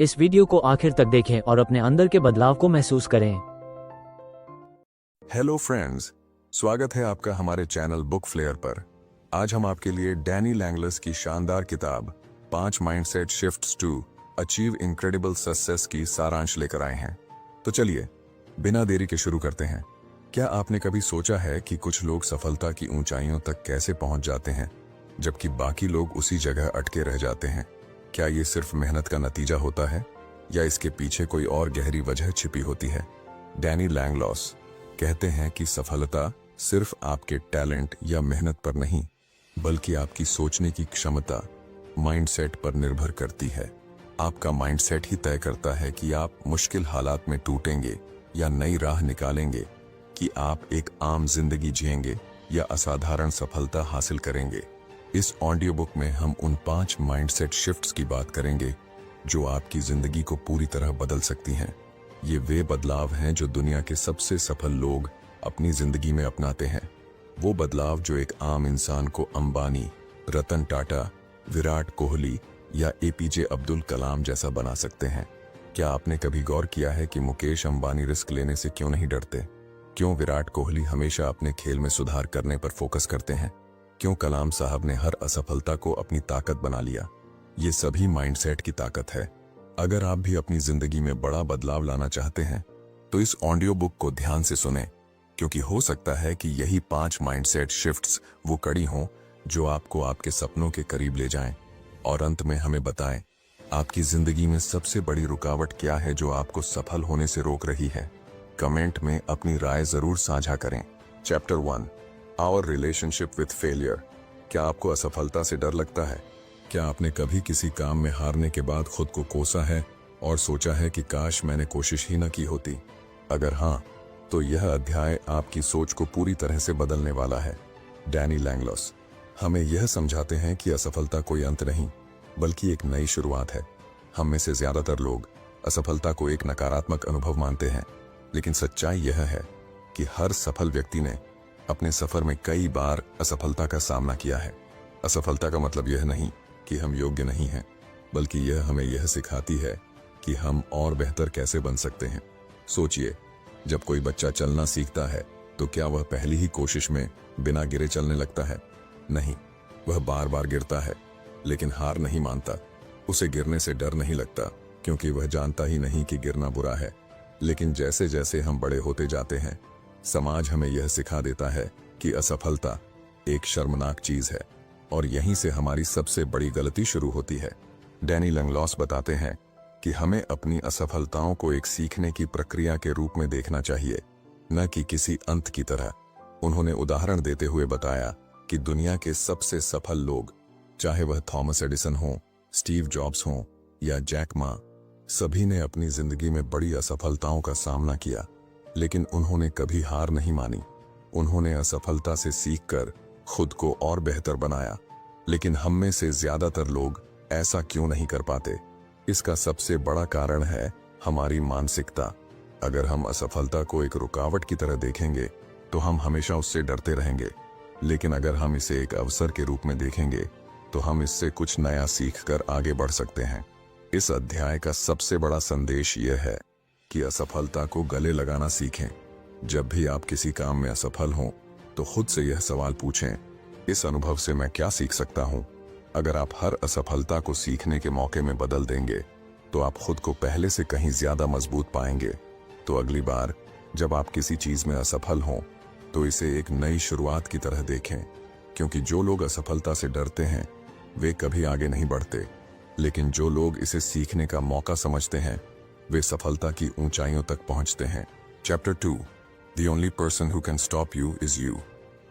इस वीडियो को आखिर तक देखें और अपने अंदर के बदलाव को महसूस करें। हेलो फ्रेंड्स, स्वागत है आपका हमारे चैनल बुक फ्लेयर पर। आज हम आपके लिए डैनी लैंगलस की शानदार किताब 5 mindset shifts to achieve incredible success की सारांश लेकर आए हैं। तो चलिए बिना देरी के शुरू करते हैं। क्या आपने कभी सोचा है कि कुछ लोग सफलता की ऊंचाइयों तक कैसे पहुंच जाते हैं जबकि बाकी लोग उसी जगह अटके रह जाते हैं? क्या ये सिर्फ मेहनत का नतीजा होता है या इसके पीछे कोई और गहरी वजह छिपी होती है? डैनी लैंगलॉस कहते हैं कि सफलता सिर्फ आपके टैलेंट या मेहनत पर नहीं बल्कि आपकी सोचने की क्षमता, माइंडसेट पर निर्भर करती है। आपका माइंडसेट ही तय करता है कि आप मुश्किल हालात में टूटेंगे या नई राह निकालेंगे, कि आप एक आम जिंदगी जिएंगे या असाधारण सफलता हासिल करेंगे। इस ऑडियो बुक में हम उन 5 माइंडसेट शिफ्ट्स की बात करेंगे जो आपकी जिंदगी को पूरी तरह बदल सकती हैं। ये वे बदलाव हैं जो दुनिया के सबसे सफल लोग अपनी जिंदगी में अपनाते हैं। वो बदलाव जो एक आम इंसान को अंबानी, रतन टाटा, विराट कोहली या एपीजे अब्दुल कलाम जैसा बना सकते हैं। क्या आपने कभी गौर किया है कि मुकेश अंबानी रिस्क लेने से क्यों नहीं डरते? क्यों विराट कोहली हमेशा अपने खेल में सुधार करने पर फोकस करते हैं? क्यों कलाम साहब ने हर असफलता को अपनी ताकत बना लिया? ये सभी माइंडसेट की ताकत है। अगर आप भी अपनी जिंदगी में बड़ा बदलाव लाना चाहते हैं तो इस ऑडियो बुक को ध्यान से सुनें, क्योंकि हो सकता है कि यही 5 माइंडसेट शिफ्ट्स वो कड़ी हों जो आपको आपके सपनों के करीब ले जाएं और अंत में हमें बताएं आपकी जिंदगी में सबसे बड़ी रुकावट क्या है जो आपको सफल होने से रोक रही है। कमेंट में अपनी राय जरूर साझा करें। Chapter 1, our relationship with failure. क्या आपको असफलता से डर लगता है? क्या आपने कभी किसी काम में हारने के बाद खुद को कोसा है और सोचा है कि काश मैंने कोशिश ही न की होती? अगर हाँ, तो यह अध्याय आपकी सोच को पूरी तरह से बदलने वाला है। डैनी लैंगलॉस हमें यह समझाते हैं कि असफलता कोई अंत नहीं बल्कि एक नई शुरुआत है। हम में से ज्यादातर लोग असफलता को एक नकारात्मक अनुभव मानते हैं, लेकिन सच्चाई यह है कि हर सफल व्यक्ति ने अपने सफर में कई बार असफलता का सामना किया है। असफलता का मतलब यह नहीं कि हम योग्य नहीं हैं, बल्कि यह हमें यह सिखाती है कि हम और बेहतर कैसे बन सकते हैं। सोचिए, जब कोई बच्चा चलना सीखता है तो क्या वह पहली ही कोशिश में बिना गिरे चलने लगता है? नहीं, वह बार बार गिरता है, लेकिन हार नहीं मानता। उसे गिरने से डर नहीं लगता क्योंकि वह जानता ही नहीं कि गिरना बुरा है। लेकिन जैसे जैसे हम बड़े होते जाते हैं, समाज हमें यह सिखा देता है कि असफलता एक शर्मनाक चीज है और यहीं से हमारी सबसे बड़ी गलती शुरू होती है। डैनी लैंगलॉस बताते हैं कि हमें अपनी असफलताओं को एक सीखने की प्रक्रिया के रूप में देखना चाहिए, न कि किसी अंत की तरह। उन्होंने उदाहरण देते हुए बताया कि दुनिया के सबसे सफल लोग, चाहे वह थॉमस एडिसन हो, स्टीव जॉब्स हो या जैक मा, सभी ने अपनी जिंदगी में बड़ी असफलताओं का सामना किया, लेकिन उन्होंने कभी हार नहीं मानी। उन्होंने असफलता से सीखकर खुद को और बेहतर बनाया। लेकिन हम में से ज्यादातर लोग ऐसा क्यों नहीं कर पाते? इसका सबसे बड़ा कारण है हमारी मानसिकता। अगर हम असफलता को एक रुकावट की तरह देखेंगे तो हम हमेशा उससे डरते रहेंगे, लेकिन अगर हम इसे एक अवसर के रूप में देखेंगे तो हम इससे कुछ नया सीखकर आगे बढ़ सकते हैं। इस अध्याय का सबसे बड़ा संदेश यह है कि असफलता को गले लगाना सीखें। जब भी आप किसी काम में असफल हों तो खुद से यह सवाल पूछें, इस अनुभव से मैं क्या सीख सकता हूं? अगर आप हर असफलता को सीखने के मौके में बदल देंगे तो आप खुद को पहले से कहीं ज्यादा मजबूत पाएंगे। तो अगली बार जब आप किसी चीज में असफल हों तो इसे एक नई शुरुआत की तरह देखें, क्योंकि जो लोग असफलता से डरते हैं वे कभी आगे नहीं बढ़ते, लेकिन जो लोग इसे सीखने का मौका समझते हैं वे सफलता की ऊंचाइयों तक पहुंचते हैं। Chapter 2, The only person who can stop you is you।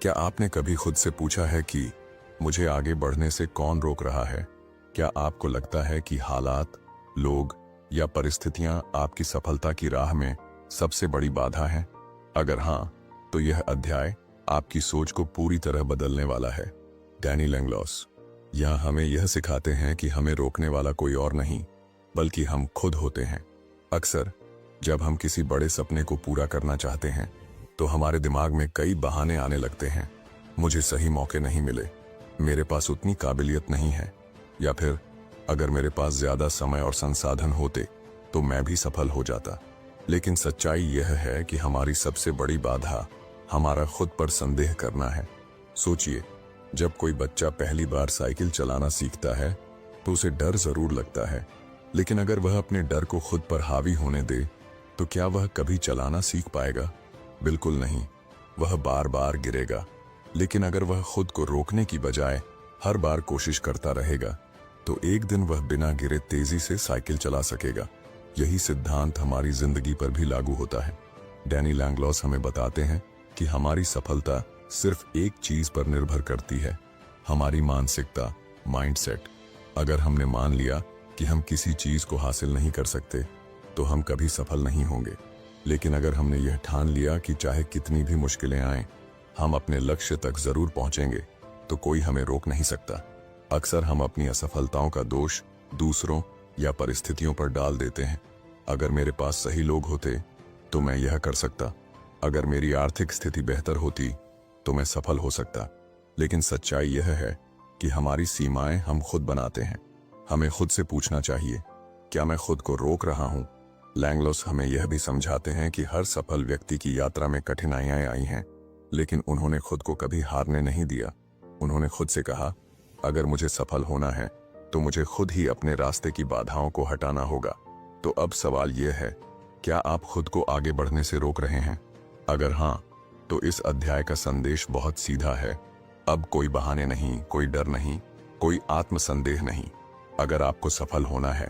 क्या आपने कभी खुद से पूछा है कि मुझे आगे बढ़ने से कौन रोक रहा है? क्या आपको लगता है कि हालात, लोग या परिस्थितियां आपकी सफलता की राह में सबसे बड़ी बाधा हैं? अगर हाँ, तो यह अध्याय आपकी सोच को पूरी तरह बदलने वाला है। डैनी लैंगलॉस यहाँ हमें यह सिखाते हैं कि हमें रोकने वाला कोई और नहीं बल्कि हम खुद होते हैं। अक्सर जब हम किसी बड़े सपने को पूरा करना चाहते हैं तो हमारे दिमाग में कई बहाने आने लगते हैं। मुझे सही मौके नहीं मिले, मेरे पास उतनी काबिलियत नहीं है, या फिर अगर मेरे पास ज्यादा समय और संसाधन होते तो मैं भी सफल हो जाता। लेकिन सच्चाई यह है कि हमारी सबसे बड़ी बाधा हमारा खुद पर संदेह करना है। सोचिए, जब कोई बच्चा पहली बार साइकिल चलाना सीखता है तो उसे डर जरूर लगता है, लेकिन अगर वह अपने डर को खुद पर हावी होने दे तो क्या वह कभी चलाना सीख पाएगा? बिल्कुल नहीं, वह बार बार गिरेगा। लेकिन अगर वह खुद को रोकने की बजाय हर बार कोशिश करता रहेगा तो एक दिन वह बिना गिरे तेजी से साइकिल चला सकेगा। यही सिद्धांत हमारी जिंदगी पर भी लागू होता है। डैनी लैंगलॉस हमें बताते हैं कि हमारी सफलता सिर्फ एक चीज पर निर्भर करती है, हमारी मानसिकता, माइंडसेट। अगर हमने मान लिया कि हम किसी चीज को हासिल नहीं कर सकते तो हम कभी सफल नहीं होंगे। लेकिन अगर हमने यह ठान लिया कि चाहे कितनी भी मुश्किलें आएं, हम अपने लक्ष्य तक जरूर पहुंचेंगे, तो कोई हमें रोक नहीं सकता। अक्सर हम अपनी असफलताओं का दोष दूसरों या परिस्थितियों पर डाल देते हैं। अगर मेरे पास सही लोग होते तो मैं यह कर सकता, अगर मेरी आर्थिक स्थिति बेहतर होती तो मैं सफल हो सकता। लेकिन सच्चाई यह है कि हमारी सीमाएं हम खुद बनाते हैं। हमें खुद से पूछना चाहिए, क्या मैं खुद को रोक रहा हूं? लैंगलॉस हमें यह भी समझाते हैं कि हर सफल व्यक्ति की यात्रा में कठिनाइयां आई हैं, लेकिन उन्होंने खुद को कभी हारने नहीं दिया। उन्होंने खुद से कहा, अगर मुझे सफल होना है तो मुझे खुद ही अपने रास्ते की बाधाओं को हटाना होगा। तो अब सवाल यह है, क्या आप खुद को आगे बढ़ने से रोक रहे हैं? अगर हां, तो इस अध्याय का संदेश बहुत सीधा है। अब कोई बहाने नहीं, कोई डर नहीं, कोई आत्मसंदेह नहीं। अगर आपको सफल होना है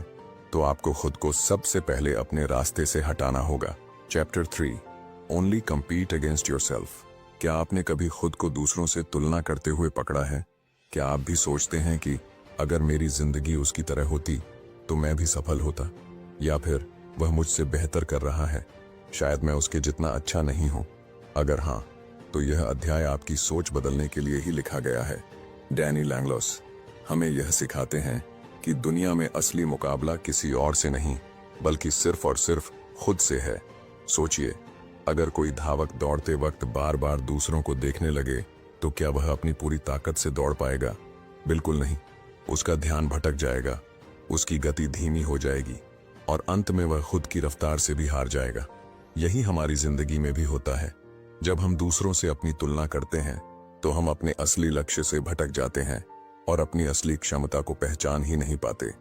तो आपको खुद को सबसे पहले अपने रास्ते से हटाना होगा। Chapter 3, only compete against yourself. क्या आपने कभी खुद को दूसरों से तुलना करते हुए पकड़ा है? क्या आप भी सोचते हैं कि अगर मेरी जिंदगी उसकी तरह होती तो मैं भी सफल होता, या फिर वह मुझसे बेहतर कर रहा है, शायद मैं उसके जितना अच्छा नहीं हूं? अगर हां, तो यह अध्याय आपकी सोच बदलने के लिए ही लिखा गया है। डैनी लैंगलॉस हमें यह सिखाते हैं कि दुनिया में असली मुकाबला किसी और से नहीं, बल्कि सिर्फ और सिर्फ खुद से है। सोचिए, अगर कोई धावक दौड़ते वक्त बार बार दूसरों को देखने लगे तो क्या वह अपनी पूरी ताकत से दौड़ पाएगा? बिल्कुल नहीं। उसका ध्यान भटक जाएगा, उसकी गति धीमी हो जाएगी और अंत में वह खुद की रफ्तार से भी हार जाएगा। यही हमारी जिंदगी में भी होता है। जब हम दूसरों से अपनी तुलना करते हैं तो हम अपने असली लक्ष्य से भटक जाते हैं और अपनी असली क्षमता को पहचान ही नहीं पाते।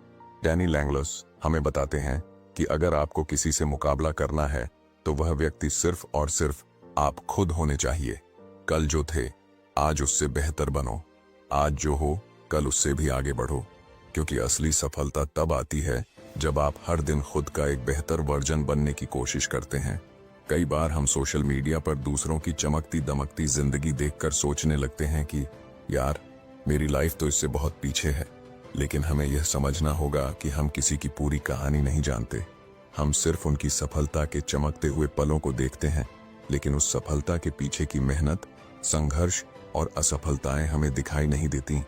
डैनी लैंगलॉस हमें बताते हैं कि अगर आपको किसी से मुकाबला करना है तो वह व्यक्ति सिर्फ और सिर्फ आप खुद होने चाहिए। कल जो थे आज उससे बेहतर बनो, आज जो हो कल उससे भी आगे बढ़ो, क्योंकि असली सफलता तब आती है जब आप हर दिन खुद का एक बेहतर वर्जन बनने की कोशिश करते हैं। कई बार हम सोशल मीडिया पर दूसरों की चमकती दमकती जिंदगी देखकर सोचने लगते हैं कि यार, मेरी लाइफ तो इससे बहुत पीछे है। लेकिन हमें यह समझना होगा कि हम किसी की पूरी कहानी नहीं जानते। हम सिर्फ उनकी सफलता के चमकते हुए पलों को देखते हैं, लेकिन उस सफलता के पीछे की मेहनत, संघर्ष और असफलताएं हमें दिखाई नहीं देती।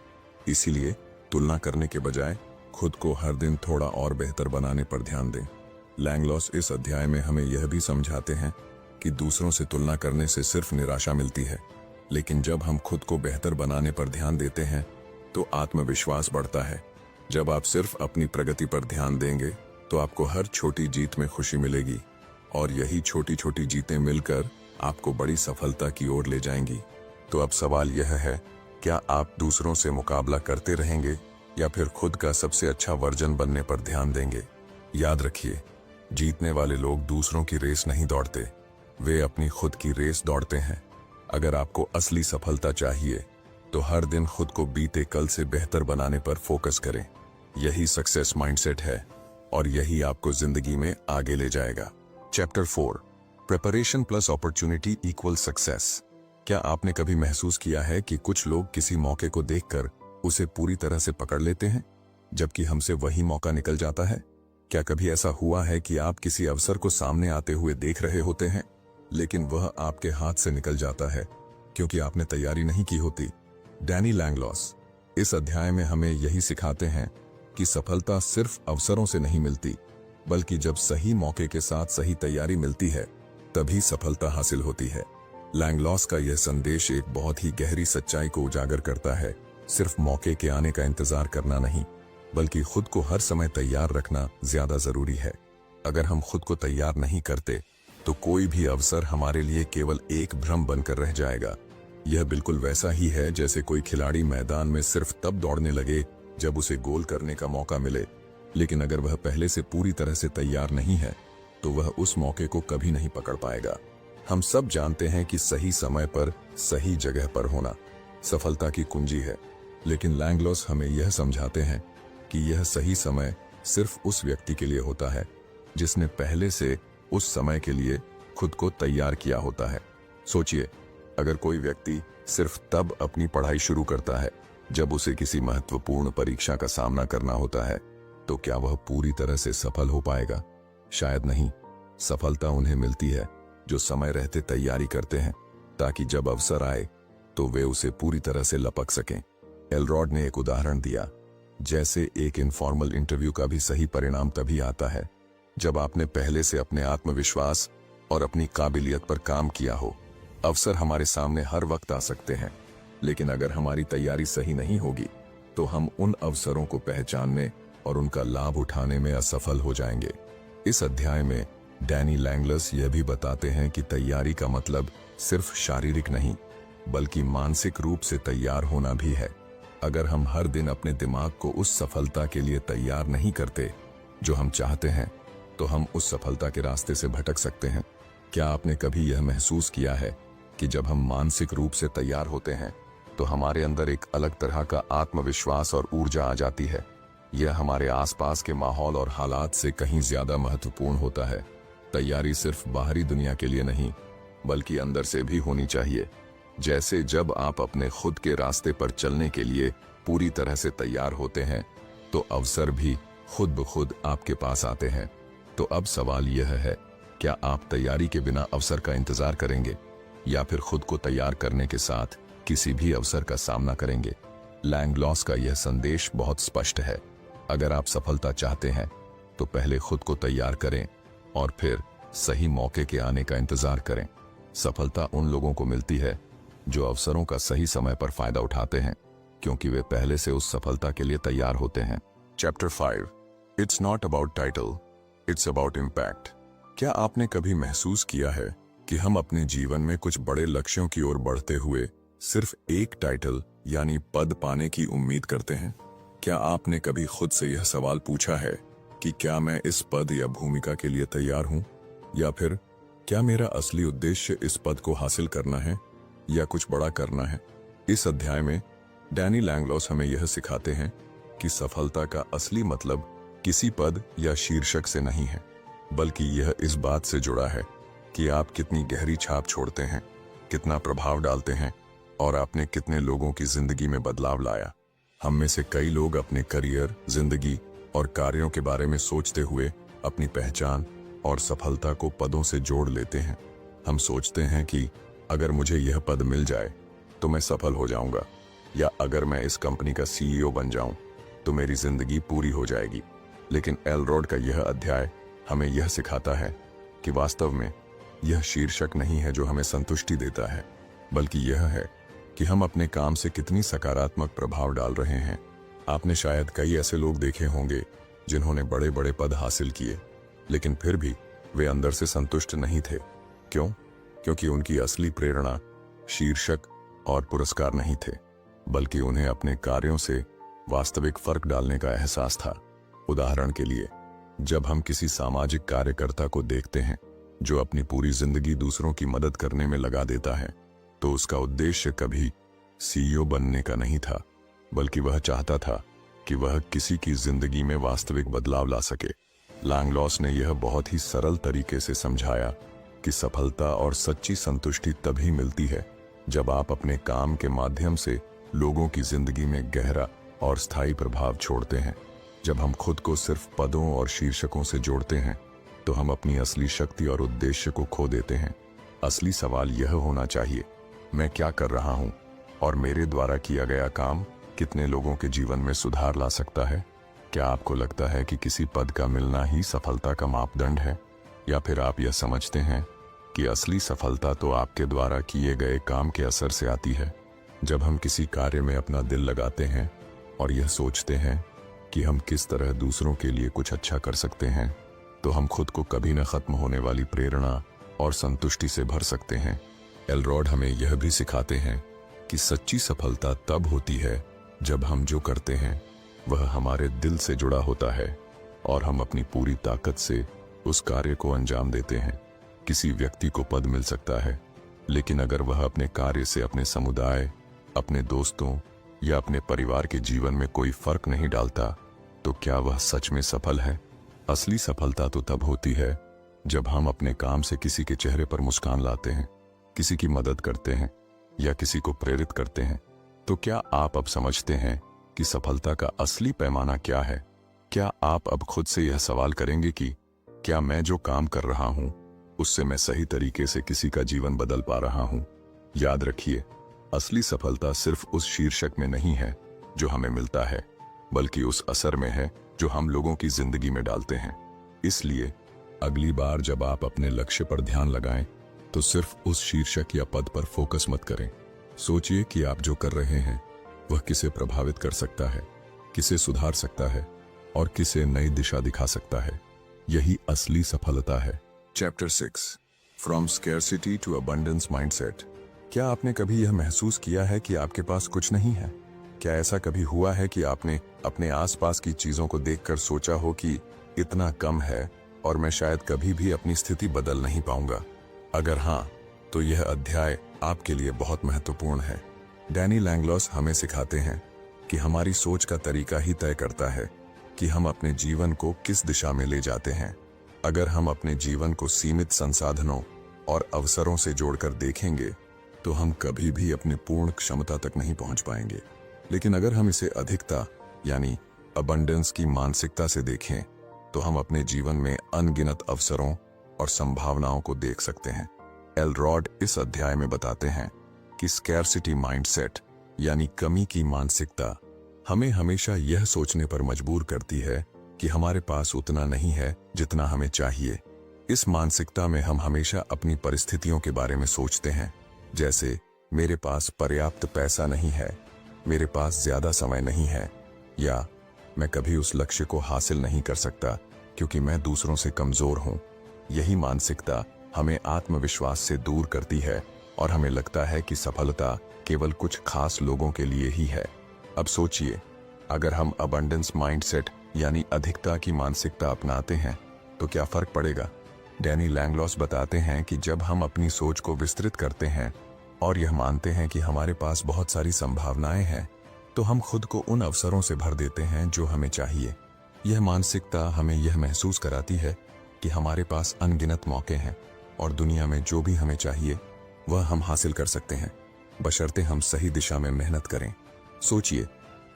इसीलिए तुलना करने के बजाय खुद को हर दिन थोड़ा और बेहतर बनाने पर ध्यान दें। लैंगलॉस इस अध्याय में हमें यह भी समझाते हैं कि दूसरों से तुलना करने से सिर्फ निराशा मिलती है, लेकिन जब हम खुद को बेहतर बनाने पर ध्यान देते हैं तो आत्मविश्वास बढ़ता है। जब आप सिर्फ अपनी प्रगति पर ध्यान देंगे तो आपको हर छोटी जीत में खुशी मिलेगी, और यही छोटी छोटी जीतें मिलकर आपको बड़ी सफलता की ओर ले जाएंगी। तो अब सवाल यह है, क्या आप दूसरों से मुकाबला करते रहेंगे या फिर खुद का सबसे अच्छा वर्जन बनने पर ध्यान देंगे? याद रखिए, जीतने वाले लोग दूसरों की रेस नहीं दौड़ते, वे अपनी खुद की रेस दौड़ते हैं। अगर आपको असली सफलता चाहिए तो हर दिन खुद को बीते कल से बेहतर बनाने पर फोकस करें। यही सक्सेस माइंडसेट है और यही आपको जिंदगी में आगे ले जाएगा। Chapter 4, preparation plus opportunity equal success. क्या आपने कभी महसूस किया है कि कुछ लोग किसी मौके को देखकर उसे पूरी तरह से पकड़ लेते हैं, जबकि हमसे वही मौका निकल जाता है? क्या कभी ऐसा हुआ है कि आप किसी अवसर को सामने आते हुए देख रहे होते हैं, लेकिन वह आपके हाथ से निकल जाता है क्योंकि आपने तैयारी नहीं की होती? डैनी लैंगलॉस इस अध्याय में हमें यही सिखाते हैं कि सफलता सिर्फ अवसरों से नहीं मिलती, बल्कि जब सही मौके के साथ सही तैयारी मिलती है तभी सफलता हासिल होती है। लैंगलॉस का यह संदेश एक बहुत ही गहरी सच्चाई को उजागर करता है। सिर्फ मौके के आने का इंतजार करना नहीं, बल्कि खुद को हर समय तैयार रखना ज्यादा जरूरी है। अगर हम खुद को तैयार नहीं करते तो कोई भी अवसर हमारे लिए केवल एक भ्रम बनकर रह जाएगा। यह बिल्कुल वैसा ही है जैसे कोई खिलाड़ी मैदान में सिर्फ तब दौड़ने लगे जब उसे गोल करने का मौका मिले, लेकिन अगर वह पहले से पूरी तरह से तैयार नहीं है तो वह उस मौके को कभी नहीं पकड़ पाएगा। हम सब जानते हैं कि सही समय पर सही जगह पर होना सफलता की कुंजी है, लेकिन लैंगलॉस हमें यह समझाते हैं कि यह सही समय सिर्फ उस व्यक्ति के लिए होता है जिसने पहले से उस समय के लिए खुद को तैयार किया होता है। सोचिए, अगर कोई व्यक्ति सिर्फ तब अपनी पढ़ाई शुरू करता है जब उसे किसी महत्वपूर्ण परीक्षा का सामना करना होता है, तो क्या वह पूरी तरह से सफल हो पाएगा? शायद नहीं। सफलता उन्हें मिलती है जो समय रहते तैयारी करते हैं, ताकि जब अवसर आए तो वे उसे पूरी तरह से लपक सकें। एलरॉड ने एक उदाहरण दिया, जैसे एक इनफॉर्मल इंटरव्यू का भी सही परिणाम तभी आता है जब आपने पहले से अपने आत्मविश्वास और अपनी काबिलियत पर काम किया हो। अवसर हमारे सामने हर वक्त आ सकते हैं, लेकिन अगर हमारी तैयारी सही नहीं होगी तो हम उन अवसरों को पहचानने और उनका लाभ उठाने में असफल हो जाएंगे। इस अध्याय में डैनी लैंगलस यह भी बताते हैं कि तैयारी का मतलब सिर्फ शारीरिक नहीं, बल्कि मानसिक रूप से तैयार होना भी है। अगर हम हर दिन अपने दिमाग को उस सफलता के लिए तैयार नहीं करते जो हम चाहते हैं, तो हम उस सफलता के रास्ते से भटक सकते हैं। क्या आपने कभी यह महसूस किया है कि जब हम मानसिक रूप से तैयार होते हैं तो हमारे अंदर एक अलग तरह का आत्मविश्वास और ऊर्जा आ जाती है? यह हमारे आसपास के माहौल और हालात से कहीं ज्यादा महत्वपूर्ण होता है। तैयारी सिर्फ बाहरी दुनिया के लिए नहीं, बल्कि अंदर से भी होनी चाहिए। जैसे जब आप अपने खुद के रास्ते पर चलने के लिए पूरी तरह से तैयार होते हैं, तो अवसर भी खुद ब खुद आपके पास आते हैं। तो अब सवाल यह है, क्या आप तैयारी के बिना अवसर का इंतजार करेंगे, या फिर खुद को तैयार करने के साथ किसी भी अवसर का सामना करेंगे? लैंगलॉस का यह संदेश बहुत स्पष्ट है। अगर आप सफलता चाहते हैं तो पहले खुद को तैयार करें और फिर सही मौके के आने का इंतजार करें। सफलता उन लोगों को मिलती है जो अवसरों का सही समय पर फायदा उठाते हैं, क्योंकि वे पहले से उस सफलता के लिए तैयार होते हैं। Chapter 5, it's not about title, it's about impact. क्या आपने कभी महसूस किया है कि हम अपने जीवन में कुछ बड़े लक्ष्यों की ओर बढ़ते हुए सिर्फ एक टाइटल यानी पद पाने की उम्मीद करते हैं? क्या आपने कभी खुद से यह सवाल पूछा है कि क्या मैं इस पद या भूमिका के लिए तैयार हूं, या फिर क्या मेरा असली उद्देश्य इस पद को हासिल करना है या कुछ बड़ा करना है? इस अध्याय में डैनी लैंगलॉस हमें यह सिखाते हैं कि सफलता का असली मतलब किसी पद या शीर्षक से नहीं है, बल्कि यह इस बात से जुड़ा है कि आप कितनी गहरी छाप छोड़ते हैं, कितना प्रभाव डालते हैं और आपने कितने लोगों की जिंदगी में बदलाव लाया। हम में से कई लोग अपने करियर, जिंदगी और कार्यों के बारे में सोचते हुए अपनी पहचान और सफलता को पदों से जोड़ लेते हैं। हम सोचते हैं कि अगर मुझे यह पद मिल जाए तो मैं सफल हो जाऊंगा, या अगर मैं इस कंपनी का सीईओ बन जाऊं तो मेरी जिंदगी पूरी हो जाएगी। लेकिन एलरॉड का यह अध्याय हमें यह सिखाता है कि वास्तव में यह शीर्षक नहीं है जो हमें संतुष्टि देता है, बल्कि यह है कि हम अपने काम से कितनी सकारात्मक प्रभाव डाल रहे हैं। आपने शायद कई ऐसे लोग देखे होंगे जिन्होंने बड़े बड़े पद हासिल किए, लेकिन फिर भी वे अंदर से संतुष्ट नहीं थे। क्यों? क्योंकि उनकी असली प्रेरणा शीर्षक और पुरस्कार नहीं थे, बल्कि उन्हें अपने कार्यों से वास्तविक फर्क डालने का एहसास था। उदाहरण के लिए, जब हम किसी सामाजिक कार्यकर्ता को देखते हैं जो अपनी पूरी जिंदगी दूसरों की मदद करने में लगा देता है, तो उसका उद्देश्य कभी सीईओ बनने का नहीं था, बल्कि वह चाहता था कि वह किसी की जिंदगी में वास्तविक बदलाव ला सके। लैंगलॉस ने यह बहुत ही सरल तरीके से समझाया कि सफलता और सच्ची संतुष्टि तभी मिलती है जब आप अपने काम के माध्यम से लोगों की जिंदगी में गहरा और स्थायी प्रभाव छोड़ते हैं। जब हम खुद को सिर्फ पदों और शीर्षकों से जोड़ते हैं तो हम अपनी असली शक्ति और उद्देश्य को खो देते हैं। असली सवाल यह होना चाहिए, मैं क्या कर रहा हूं और मेरे द्वारा किया गया काम कितने लोगों के जीवन में सुधार ला सकता है? क्या आपको लगता है कि किसी पद का मिलना ही सफलता का मापदंड है, या फिर आप यह समझते हैं कि असली सफलता तो आपके द्वारा किए गए काम के असर से आती है? जब हम किसी कार्य में अपना दिल लगाते हैं और यह सोचते हैं कि हम किस तरह दूसरों के लिए कुछ अच्छा कर सकते हैं, तो हम खुद को कभी न खत्म होने वाली प्रेरणा और संतुष्टि से भर सकते हैं। एलरॉड हमें यह भी सिखाते हैं कि सच्ची सफलता तब होती है जब हम जो करते हैं वह हमारे दिल से जुड़ा होता है और हम अपनी पूरी ताकत से उस कार्य को अंजाम देते हैं। किसी व्यक्ति को पद मिल सकता है, लेकिन अगर वह अपने कार्य से अपने समुदाय, अपने दोस्तों या अपने परिवार के जीवन में कोई फर्क नहीं डालता, तो क्या वह सच में सफल है? असली सफलता तो तब होती है जब हम अपने काम से किसी के चेहरे पर मुस्कान लाते हैं, किसी की मदद करते हैं या किसी को प्रेरित करते हैं। तो क्या आप अब समझते हैं कि सफलता का असली पैमाना क्या है? क्या आप अब खुद से यह सवाल करेंगे कि क्या मैं जो काम कर रहा हूं उससे मैं सही तरीके से किसी का जीवन बदल पा रहा हूं? याद रखिए, असली सफलता सिर्फ उस शीर्षक में नहीं है जो हमें मिलता है, बल्कि उस असर में है जो हम लोगों की जिंदगी में डालते हैं। इसलिए अगली बार जब आप अपने लक्ष्य पर ध्यान लगाएं, तो सिर्फ उस शीर्षक या पद पर फोकस मत करें। सोचिए कि आप जो कर रहे हैं वह किसे प्रभावित कर सकता है, किसे सुधार सकता है और किसे नई दिशा दिखा सकता है। यही असली सफलता है। Chapter 6, from scarcity to abundance mindset. क्या आपने कभी यह महसूस किया है कि आपके पास कुछ नहीं है? क्या ऐसा कभी हुआ है कि आपने अपने आसपास की चीजों को देखकर सोचा हो कि इतना कम है और मैं शायद कभी भी अपनी स्थिति बदल नहीं पाऊंगा? अगर हाँ, तो यह अध्याय आपके लिए बहुत महत्वपूर्ण है। डैनी लैंगलॉस हमें सिखाते हैं कि हमारी सोच का तरीका ही तय करता है कि हम अपने जीवन को किस दिशा में ले जाते हैं। अगर हम अपने जीवन को सीमित संसाधनों और अवसरों से जोड़कर देखेंगे, तो हम कभी भी अपनी पूर्ण क्षमता तक नहीं पहुंच पाएंगे। लेकिन अगर हम इसे अधिकता यानी अबंडेंस की मानसिकता से देखें, तो हम अपने जीवन में अनगिनत अवसरों और संभावनाओं को देख सकते हैं। एलरॉड इस अध्याय में बताते हैं कि स्कैरसिटी माइंडसेट यानी कमी की मानसिकता हमें हमेशा यह सोचने पर मजबूर करती है कि हमारे पास उतना नहीं है जितना हमें चाहिए। इस मानसिकता में हम हमेशा अपनी परिस्थितियों के बारे में सोचते हैं, जैसे मेरे पास पर्याप्त पैसा नहीं है, मेरे पास ज्यादा समय नहीं है, या मैं कभी उस लक्ष्य को हासिल नहीं कर सकता क्योंकि मैं दूसरों से कमजोर हूं। यही मानसिकता हमें आत्मविश्वास से दूर करती है और हमें लगता है कि सफलता केवल कुछ खास लोगों के लिए ही है। अब सोचिए, अगर हम अबंडेंस माइंडसेट यानी अधिकता की मानसिकता अपनाते हैं तो क्या फर्क पड़ेगा? डैनी लैंगलॉस बताते हैं कि जब हम अपनी सोच को विस्तृत करते हैं और यह मानते हैं कि हमारे पास बहुत सारी संभावनाएं हैं, तो हम खुद को उन अवसरों से भर देते हैं जो हमें चाहिए। यह मानसिकता हमें यह महसूस कराती है कि हमारे पास अनगिनत मौके हैं और दुनिया में जो भी हमें चाहिए वह हम हासिल कर सकते हैं, बशर्ते हम सही दिशा में मेहनत करें। सोचिए,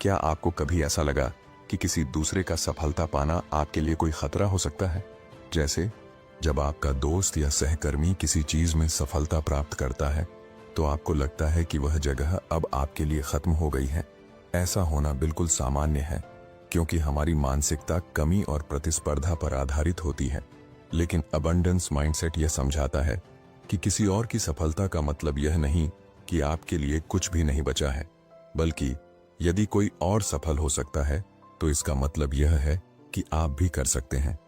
क्या आपको कभी ऐसा लगा कि किसी दूसरे का सफलता पाना आपके लिए कोई खतरा हो सकता है? जैसे जब आपका दोस्त या सहकर्मी किसी चीज में सफलता प्राप्त करता है, तो आपको लगता है कि वह जगह अब आपके लिए खत्म हो गई है। ऐसा होना बिल्कुल सामान्य है, क्योंकि हमारी मानसिकता कमी और प्रतिस्पर्धा पर आधारित होती है। लेकिन अबंडेंस माइंडसेट यह समझाता है कि किसी और की सफलता का मतलब यह नहीं कि आपके लिए कुछ भी नहीं बचा है, बल्कि यदि कोई और सफल हो सकता है तो इसका मतलब यह है कि आप भी कर सकते हैं।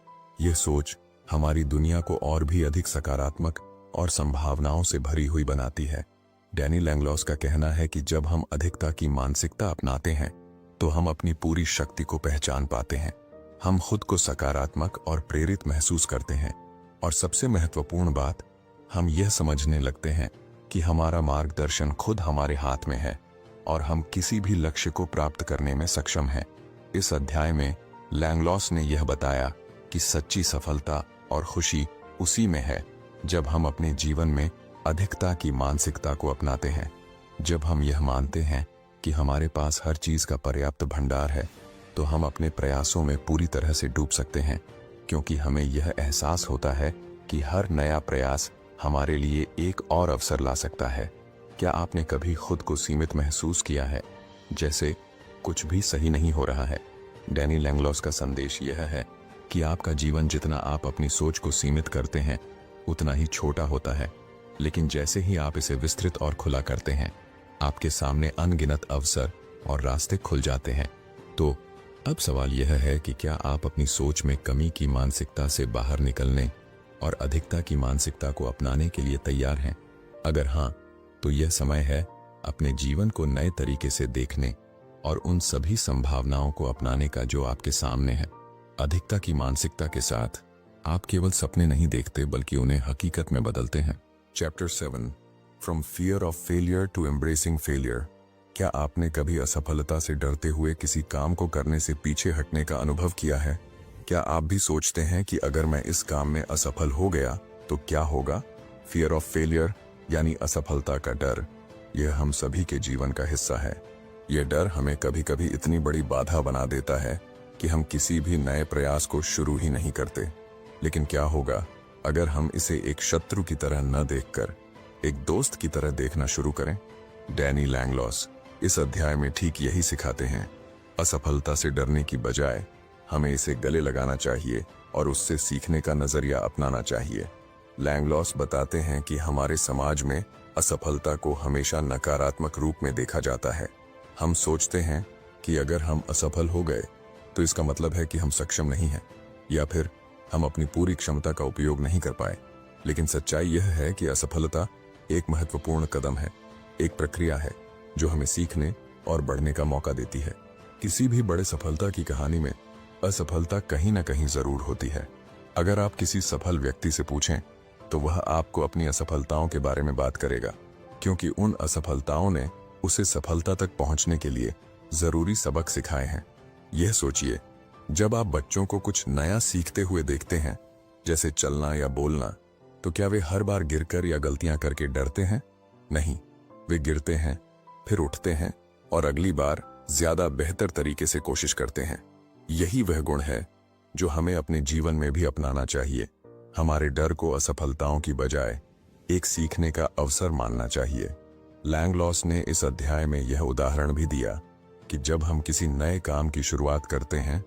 यह सोच हमारी दुनिया को और भी अधिक सकारात्मक और संभावनाओं से भरी हुई बनाती है। डैनी लैंगलॉस का कहना है कि जब हम अधिकता की मानसिकता अपनाते हैं, तो हम अपनी पूरी शक्ति को पहचान पाते हैं। हम खुद को सकारात्मक और प्रेरित महसूस करते हैं, और सबसे महत्वपूर्ण बात, हम यह समझने लगते हैं कि हमारा मार्गदर्शन खुद हमारे हाथ में है और हम किसी भी लक्ष्य को प्राप्त करने में सक्षम हैं। इस अध्याय में लैंगलॉस ने यह बताया कि सच्ची सफलता और खुशी उसी में है जब हम अपने जीवन में अधिकता की मानसिकता को अपनाते हैं। जब हम यह मानते हैं कि हमारे पास हर चीज का पर्याप्त भंडार है, तो हम अपने प्रयासों में पूरी तरह से डूब सकते हैं, क्योंकि हमें यह एहसास होता है कि हर नया प्रयास हमारे लिए एक और अवसर ला सकता है। क्या आपने कभी खुद को सीमित महसूस किया है, जैसे कुछ भी सही नहीं हो रहा है? डैनी लैंगलॉस का संदेश यह है कि आपका जीवन जितना आप अपनी सोच को सीमित करते हैं उतना ही छोटा होता है, लेकिन जैसे ही आप इसे विस्तृत और खुला करते हैं, आपके सामने अनगिनत अवसर और रास्ते खुल जाते हैं। तो अब सवाल यह है कि क्या आप अपनी सोच में कमी की मानसिकता से बाहर निकलने और अधिकता की मानसिकता को अपनाने के लिए तैयार हैं? अगर हाँ, तो यह समय है अपने जीवन को नए तरीके से देखने और उन सभी संभावनाओं को अपनाने का जो आपके सामने है। अधिकता की मानसिकता के साथ आप केवल सपने नहीं देखते बल्कि उन्हें हकीकत में बदलते हैं। Chapter 7, from fear of failure to embracing failure. क्या आपने कभी असफलता से डरते हुए किसी काम को करने से पीछे हटने का अनुभव किया है? क्या आप भी सोचते हैं कि अगर मैं इस काम में असफल हो गया तो क्या होगा? फियर ऑफ फेलियर यानी असफलता का डर, यह हम सभी के जीवन का हिस्सा है। यह डर हमें कभी कभी इतनी बड़ी बाधा बना देता है कि हम किसी भी नए प्रयास को शुरू ही नहीं करते। लेकिन क्या होगा अगर हम इसे एक शत्रु की तरह न देखकर एक दोस्त की तरह देखना शुरू करें? डैनी लैंगलॉस इस अध्याय में ठीक यही सिखाते हैं। असफलता से डरने की बजाय हमें इसे गले लगाना चाहिए और उससे सीखने का नजरिया अपनाना चाहिए। लैंगलॉस बताते हैं कि हमारे समाज में असफलता को हमेशा नकारात्मक रूप में देखा जाता है। हम सोचते हैं कि अगर हम असफल हो गए तो इसका मतलब है कि हम सक्षम नहीं हैं या फिर हम अपनी पूरी क्षमता का उपयोग नहीं कर पाए। लेकिन सच्चाई यह है कि असफलता एक महत्वपूर्ण कदम है, एक प्रक्रिया है जो हमें सीखने और बढ़ने का मौका देती है। किसी भी बड़े सफलता की कहानी में असफलता कहीं ना कहीं जरूर होती है। अगर आप किसी सफल व्यक्ति से पूछें तो वह आपको अपनी असफलताओं के बारे में बात करेगा, क्योंकि उन असफलताओं ने उसे सफलता तक पहुंचने के लिए जरूरी सबक सिखाए हैं। यह सोचिए, जब आप बच्चों को कुछ नया सीखते हुए देखते हैं, जैसे चलना या बोलना, तो क्या वे हर बार गिरकर या गलतियां करके डरते हैं? नहीं, वे गिरते हैं, फिर उठते हैं और अगली बार ज्यादा बेहतर तरीके से कोशिश करते हैं। यही वह गुण है जो हमें अपने जीवन में भी अपनाना चाहिए। हमारे डर को असफलताओं की बजाय एक सीखने का अवसर मानना चाहिए। लैंगलॉस ने इस अध्याय में यह उदाहरण भी दिया कि जब हम किसी नए काम की शुरुआत करते हैं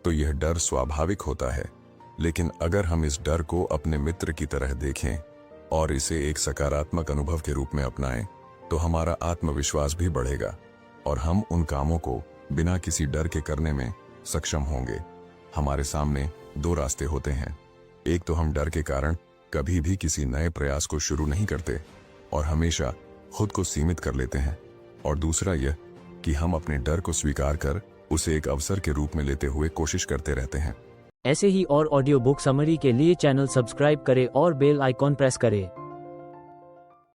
तो यह डर स्वाभाविक होता है, लेकिन अगर हम इस डर को अपने मित्र की तरह देखें और इसे एक सकारात्मक अनुभव के रूप में अपनाएं, तो हमारा आत्मविश्वास भी बढ़ेगा और हम उन कामों को बिना किसी डर के करने में सक्षम होंगे। हमारे सामने दो रास्ते होते हैं। एक तो हम डर के कारण कभी भी किसी नए प्रयास को शुरू नहीं करते और हमेशा खुद को सीमित कर लेते हैं, और दूसरा यह कि हम अपने डर को स्वीकार कर उसे एक अवसर के रूप में लेते हुए कोशिश करते रहते हैं। ऐसे ही और ऑडियो बुक समरी के लिए चैनल सब्सक्राइब करें और बेल आइकॉन प्रेस करें।